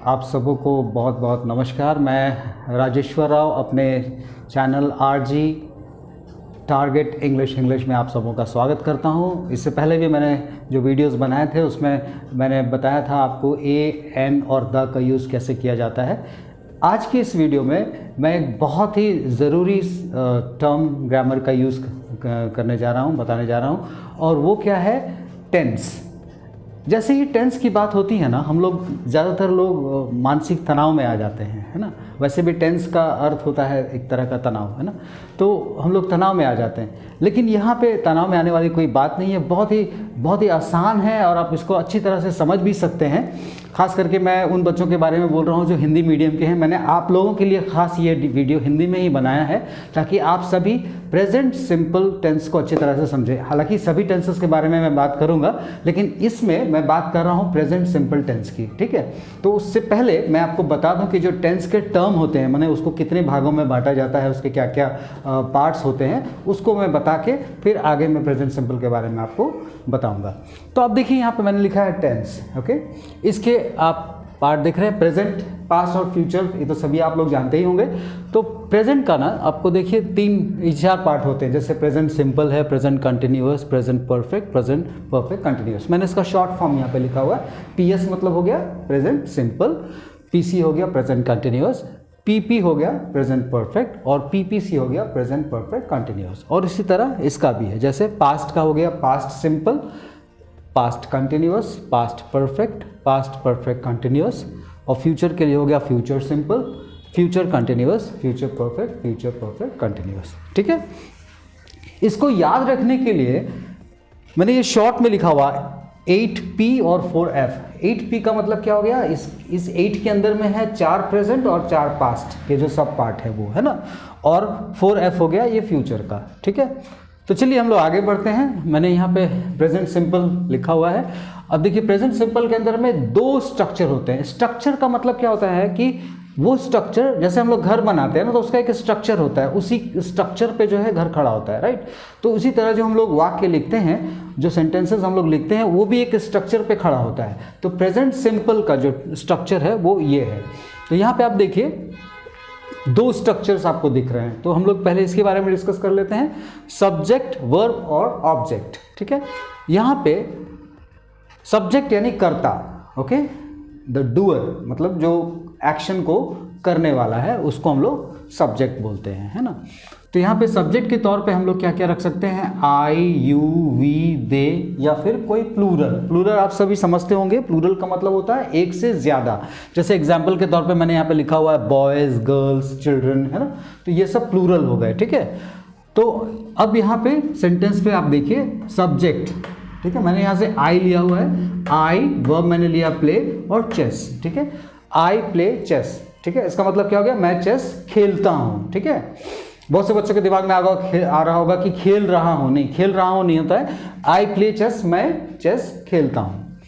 आप सबों को बहुत बहुत नमस्कार। मैं राजेश्वर राव अपने चैनल RG टारगेट इंग्लिश में आप सबों का स्वागत करता हूं। इससे पहले भी मैंने जो वीडियोस बनाए थे उसमें मैंने बताया था आपको ए, एन और द का यूज़ कैसे किया जाता है। आज की इस वीडियो में मैं एक बहुत ही ज़रूरी टर्म ग्रामर का यूज़ करने जा रहा हूं, बताने जा रहा हूं, और वो क्या है, टेंस। जैसे ही टेंस की बात होती है ना, हम लोग ज़्यादातर लोग मानसिक तनाव में आ जाते हैं, है ना। वैसे भी टेंस का अर्थ होता है एक तरह का तनाव, है ना। तो हम लोग तनाव में आ जाते हैं, लेकिन यहाँ पे तनाव में आने वाली कोई बात नहीं है। बहुत ही आसान है और आप इसको अच्छी तरह से समझ भी सकते हैं। ख़ास करके मैं उन बच्चों के बारे में बोल रहा हूँ जो हिंदी मीडियम के हैं। मैंने आप लोगों के लिए ख़ास ये वीडियो हिंदी में ही बनाया है ताकि आप सभी प्रेजेंट सिंपल टेंस को अच्छी तरह से समझें। हालांकि सभी टेंसेस के बारे में मैं बात करूंगा, लेकिन इसमें मैं बात कर रहा हूं प्रेजेंट सिंपल टेंस की, ठीक है। तो उससे पहले मैं आपको बता दूं कि जो टेंस के टर्म होते हैं, मैंने उसको कितने भागों में बांटा जाता है, उसके क्या क्या पार्ट्स होते हैं, उसको मैं बता के फिर आगे मैं प्रेजेंट सिंपल के बारे में आपको बताऊंगा। तो अब देखिए यहाँ पे मैंने लिखा है टेंस, ओके। इसके आप पार्ट देख रहे हैं, प्रेजेंट, पास्ट और फ्यूचर, ये तो सभी आप लोग जानते ही होंगे। तो प्रेजेंट का ना आपको देखिए चार पार्ट होते हैं। जैसे प्रेजेंट सिंपल है, present continuous, present perfect continuous. मैंने इसका शॉर्ट फॉर्म यहाँ पे लिखा हुआ है। PS मतलब हो गया प्रेजेंट सिंपल, PC हो गया प्रेजेंट कंटिन्यूअस, PP हो गया प्रेजेंट परफेक्ट, और PPC हो गया प्रेजेंट परफेक्ट कंटिन्यूअस। और इसी तरह इसका भी है। जैसे पास्ट का हो गया past simple, past continuous, past perfect continuous, और फ्यूचर के लिए हो गया future simple, future continuous, future perfect continuous, ठीक है। इसको याद रखने के लिए मैंने ये शॉर्ट में लिखा हुआ 8P और 4F। 8P का मतलब क्या हो गया, इस 8 के अंदर में है 4 प्रेजेंट और 4 पास्ट के जो सब पार्ट है वो, है ना। और 4F हो गया ये फ्यूचर का, ठीक है। तो चलिए हम लोग आगे बढ़ते हैं। मैंने यहाँ पे प्रेजेंट सिंपल लिखा हुआ है। अब देखिए प्रेजेंट सिंपल के अंदर में 2 स्ट्रक्चर होते हैं। स्ट्रक्चर का मतलब क्या होता है कि वो स्ट्रक्चर, जैसे हम लोग घर बनाते हैं ना, तो उसका एक स्ट्रक्चर होता है, उसी स्ट्रक्चर पे जो है घर खड़ा होता है, राइट। तो उसी तरह जो हम लोग वाक्य लिखते हैं, जो सेंटेंसेस हम लोग लिखते हैं, वो भी एक स्ट्रक्चर पे खड़ा होता है। तो प्रेजेंट सिंपल का जो स्ट्रक्चर है वो ये है। तो यहाँ पे आप देखिए 2 स्ट्रक्चर्स आपको दिख रहे हैं। तो हम लोग पहले इसके बारे में डिस्कस कर लेते हैं, सब्जेक्ट, वर्ब और ऑब्जेक्ट, ठीक है। यहाँ पे सब्जेक्ट यानी कर्ता, ओके, द डूअर, मतलब जो एक्शन को करने वाला है उसको हम लोग सब्जेक्ट बोलते हैं, है ना। तो यहाँ पे सब्जेक्ट के तौर पे हम लोग क्या क्या रख सकते हैं, आई, यू, वी, दे, या फिर कोई प्लूरल आप सभी समझते होंगे। प्लूरल का मतलब होता है एक से ज़्यादा। जैसे एग्जाम्पल के तौर पे मैंने यहाँ पे लिखा हुआ है बॉयज़, गर्ल्स, चिल्ड्रन, है ना। तो ये सब प्लूरल हो गए, ठीक है। तो अब यहाँ पे सेंटेंस पे आप देखिए सब्जेक्ट, ठीक है। मैंने यहाँ से आई लिया हुआ है, आई, वर्ब मैंने लिया प्ले और चेस, ठीक है। आई प्ले चेस, ठीक है। इसका मतलब क्या हो गया, मैं चेस खेलता हूँ, ठीक है। बहुत से बच्चों के दिमाग में आ रहा होगा कि खेल रहा हूँ, नहीं, खेल रहा हूँ नहीं होता है, आई प्ले चेस, मैं चेस खेलता हूँ।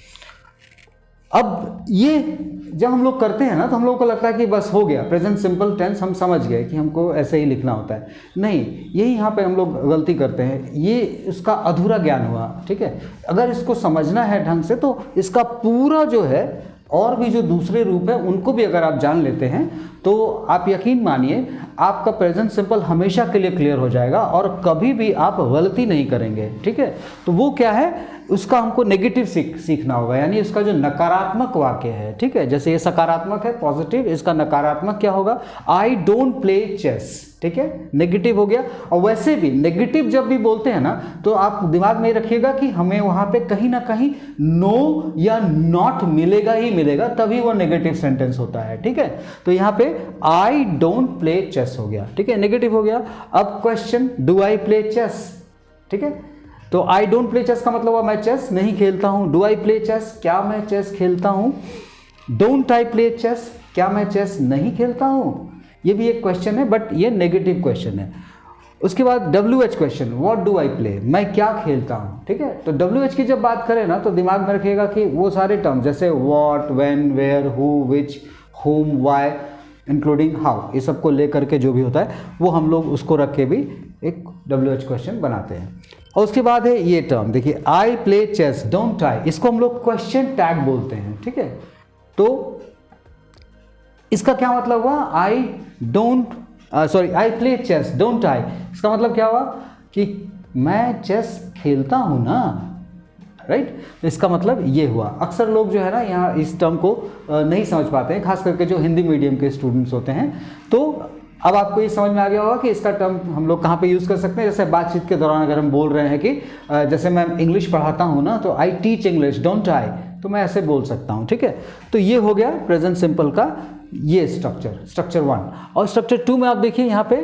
अब ये जब हम लोग करते हैं ना, तो हम लोगों को लगता है कि बस हो गया, प्रेजेंट सिंपल टेंस हम समझ गए कि हमको ऐसे ही लिखना होता है। नहीं, यही यहाँ पे हम लोग गलती करते हैं। ये उसका अधूरा ज्ञान हुआ, ठीक है। अगर इसको समझना है ढंग से, तो इसका पूरा जो है और भी जो दूसरे रूप है उनको भी अगर आप जान लेते हैं, तो आप यकीन मानिए आपका प्रेजेंट सिंपल हमेशा के लिए क्लियर हो जाएगा और कभी भी आप गलती नहीं करेंगे, ठीक है। तो वो क्या है, उसका हमको नेगेटिव सीखना होगा, यानी इसका जो नकारात्मक वाक्य है, ठीक है। जैसे ये सकारात्मक है, पॉजिटिव, इसका नकारात्मक क्या होगा, आई डोंट प्ले चेस, ठीक है, नेगेटिव हो गया। और वैसे भी नेगेटिव जब भी बोलते हैं ना, तो आप दिमाग में रखिएगा कि हमें वहां पे कहीं ना कहीं नो या नॉट मिलेगा ही मिलेगा, तभी वो नेगेटिव सेंटेंस होता है, ठीक है। तो यहाँ पे आई डोंट प्ले चेस हो गया, ठीक है, नेगेटिव हो गया। अब question, do I play chess, ठीक है। तो आई डोंट प्ले चेस का मतलब हुआ मैं चेस नहीं खेलता हूं। डू आई प्ले चेस, क्या मैं चेस खेलता हूं। डोंट आई प्ले चेस, क्या मैं चेस नहीं खेलता हूं। ये भी एक क्वेश्चन है, बट ये नेगेटिव क्वेश्चन है। उसके बाद WH question, what do I play, मैं क्या खेलता हूँ, ठीक है। तो WH की जब बात करें ना, तो दिमाग में रखिएगा कि वो सारे टर्म जैसे व्हाट, व्हेन, वेयर, हु, विच, हुम, व्हाई, इंक्लूडिंग हाउ, ये सब को लेकर के जो भी होता है वो हम लोग उसको रख के भी एक WH क्वेश्चन बनाते हैं। और उसके बाद है ये टर्म, देखिए I play chess, don't I, इसको हम लोग क्वेश्चन टैग बोलते हैं, ठीक है। तो इसका क्या मतलब हुआ? I play chess, don't I. इसका मतलब क्या हुआ कि मैं चेस खेलता हूँ ना, राइट। इसका मतलब ये हुआ। अक्सर लोग जो है ना यहाँ इस टर्म को नहीं समझ पाते हैं, खास करके जो हिंदी मीडियम के स्टूडेंट्स होते हैं। तो अब आपको ये समझ में आ गया होगा कि इसका टर्म हम लोग कहाँ पे यूज़ कर सकते हैं। जैसे बातचीत के दौरान अगर हम बोल रहे हैं कि जैसे मैं इंग्लिश पढ़ाता हूँ ना, तो I teach English, don't I, तो मैं ऐसे बोल सकता हूँ, ठीक है। तो ये हो गया प्रेजेंट सिंपल का ये स्ट्रक्चर 1। और स्ट्रक्चर 2 में आप देखिए यहाँ पे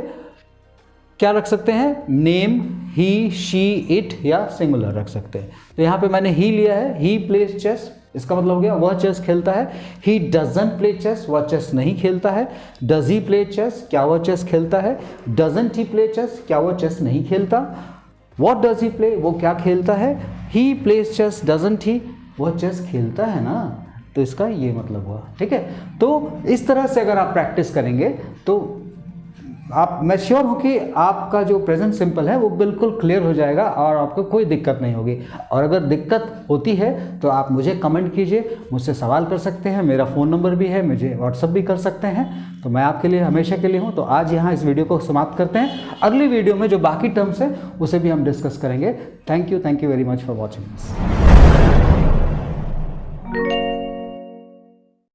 क्या रख सकते हैं? नेम, ही, शी, इट या सिंगुलर रख सकते हैं। तो यहाँ पे मैंने ही लिया है, ही प्लेज चेस, इसका मतलब हो गया वह चेस खेलता है। ही डजंट प्ले चेस, वह चेस नहीं खेलता है। डज ही प्ले चेस, क्या वह चेस खेलता है। डजंट ही प्ले चेस, क्या वह चेस नहीं खेलता। व्हाट डज ही प्ले, वो क्या खेलता है। He plays chess, doesn't he, वह चेस खेलता है ना। तो इसका ये मतलब हुआ, ठीक है। तो इस तरह से अगर आप प्रैक्टिस करेंगे तो मैं श्योर हूँ कि आपका जो प्रेजेंट सिंपल है वो बिल्कुल क्लियर हो जाएगा और आपको कोई दिक्कत नहीं होगी। और अगर दिक्कत होती है तो आप मुझे कमेंट कीजिए, मुझसे सवाल कर सकते हैं, मेरा फ़ोन नंबर भी है, मुझे व्हाट्सअप भी कर सकते हैं। तो मैं आपके लिए हमेशा के लिए हूँ। तो आज यहाँ इस वीडियो को समाप्त करते हैं। अगली वीडियो में जो बाकी टर्म्स हैं उसे भी हम डिस्कस करेंगे। Thank you very much for watching this.